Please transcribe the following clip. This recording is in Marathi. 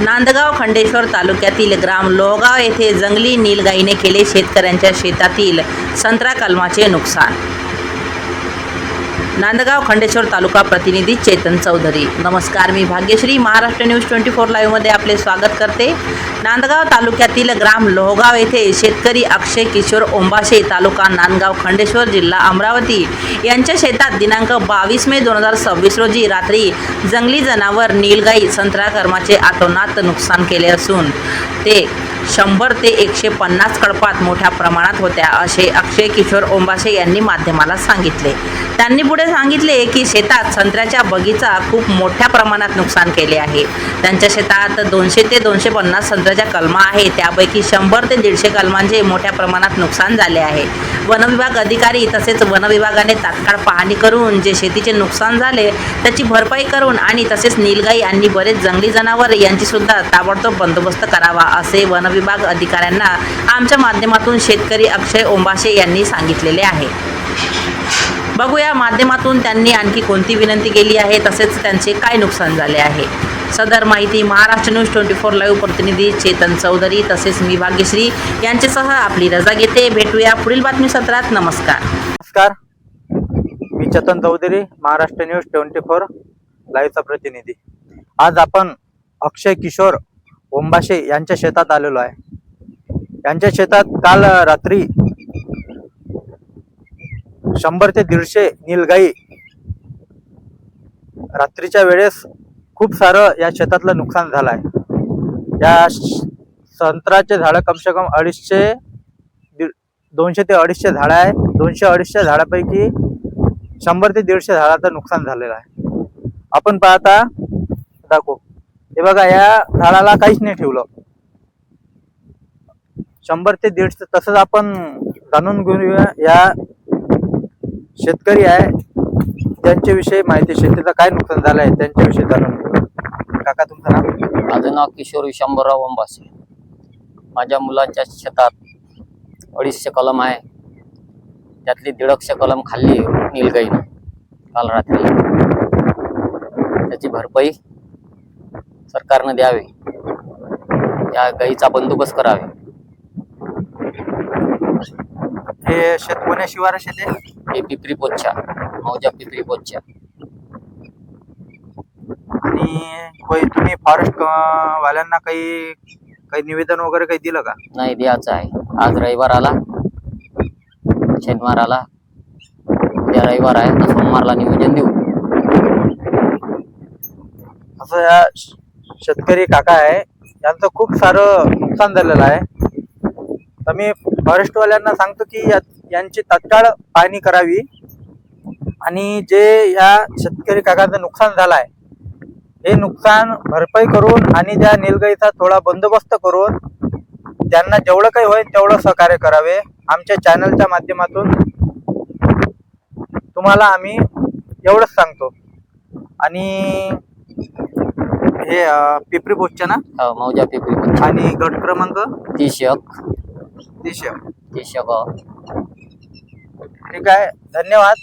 नांदगाव खंडेश्वर तालुक्यातील ग्राम लोहगाव येथे जंगली नीलगाईने केले शेतकऱ्यांच्या शेतातील संत्रा कलमाचे नुकसान। नांदगाव खंडेश्वर तालुका प्रतिनिधी चेतन चौधरी। नमस्कार, मी भाग्यश्री महाराष्ट्र न्यूज 24 लाईव्ह मध्ये आपले स्वागत करते। नांदगाव तालुक्यातील ग्राम लोहगाव येथे शेतकरी अक्षय किशोर ओंबाशे तालुका नांदगाव खंडेश्वर जिल्हा अमरावती यांच्या शेतात दिनांक 22 मे 2026 रोजी रात्री जंगली जनावर नीलगाई संत्रा कर्माचे अतोनात नुकसान केले असून ते 100 ते 150 कळपात मोठ्या प्रमाणात होत्या, असे अक्षय किशोर ओंबाशे यांनी माध्यमाला सांगितले। त्यांनी पुढे सांगितले की शेतात संत्र्याच्या बगीचा खूप मोठ्या प्रमाणात नुकसान केले आहे। त्यांच्या शेतात 200 ते 250 संत्र्याच्या कलमा आहे, त्यापैकी 100 ते 150 कलमांचे मोठ्या प्रमाणात नुकसान झाले आहे। वन विभाग अधिकारी तसेच वन विभागाने तात्काळ पाहणी करून जे शेतीचे नुकसान झाले त्याची भरपाई करून आणि तसेच नीलगाई आणि बरेच जंगली जनावर यांची सुद्धा ताबडतोब बंदोबस्त करावा, असे वन विभाग अधिकाऱ्यांना आमच्या माध्यमातून शेतकरी अक्षय ओंबाशे यांनी सांगितलेले आहे। बघूया माध्यमातून त्यांनी आणखी कोणती विनंती केली आहे, तसेच त्यांचे काय नुकसान झाले आहे। सदर माहिती महाराष्ट्र न्यूज 24 लाईव्ह प्रतिनिधी चेतन चौधरी तसेच मी भाग्यश्री यांच्यासह आपली रजा घेते। भेटूया पुढील बातमी सत्रात। नमस्कार, मी चेतन चौधरी, महाराष्ट्र न्यूज 24 लाईव्हचा प्रतिनिधी। आज आपण अक्षय किशोर ओंबाशे यांच्या शेतात आलेलो आहे। यांच्या शेतात काल रात्री 100 ते 150 नीलगाई रात्रीच्या वेळेस खूप सारं या शेतातलं नुकसान झालं आहे। या संत्र्याचे झाडं कमसे कम 200 ते 250 झाडं आहे। 200-250 झाडापैकी 100 ते 150 झाडाचं नुकसान झालेलं आहे। आपण पाहता दाखव, हे बघा, या झाडाला काहीच नाही ठेवलं। 100 ते 150 तसंच आपण जाणून घेऊया या शेतकरी आहे त्यांच्याविषयी माहिती, शेतीचं काय नुकसान झालं आहे त्यांच्याविषयी जाणून घेऊ। काका, तुमचं नाव? माझं नाव किशोर विशंभरराव ओंबाशे। माझ्या मुलांच्या शेतात 250 कलम आहे, त्यातली 150 कलम खाल्ली नीलगाईनं काल रात्री। त्याची भरपाई सरकारने द्यावी, त्या गाईचा बंदोबस्त करावे। हे शेत कोण्या शिवार शेत आहे? हे पिपरी पोच्छा, मौजा पिपरी पोच्छा। आणि तुम्ही फॉरेस्ट वाल्यांना काही निवेदन वगैरे काही दिलं का? नाही, द्यायचं आहे। आज रविवार आला, शनिवार आला, उद्या रविवार आहे तर सोमवारला निवेदन देऊ। असं या शेतकरी काका आहे, यांचं खूप सारं नुकसान झालेलं आहे। तर मी फॉरेस्टवाल्यांना सांगतो की यांची तात्काळ पाहणी करावी आणि जे या शेतकरी काकाचं नुकसान झालं आहे हे नुकसान भरपाई करून आणि त्या नीलगाईचा थोडा बंदोबस्त करून त्यांना जेवढं काही होईल तेवढं सहकार्य करावे। आमच्या चॅनलच्या माध्यमातून तुम्हाला आम्ही एवढंच सांगतो। आणि हे पिपरी पोच्छा ना? हो, मौजा पिपरी पोच्छा। आणि गट क्रमांक 30 ठीक आहे, धन्यवाद।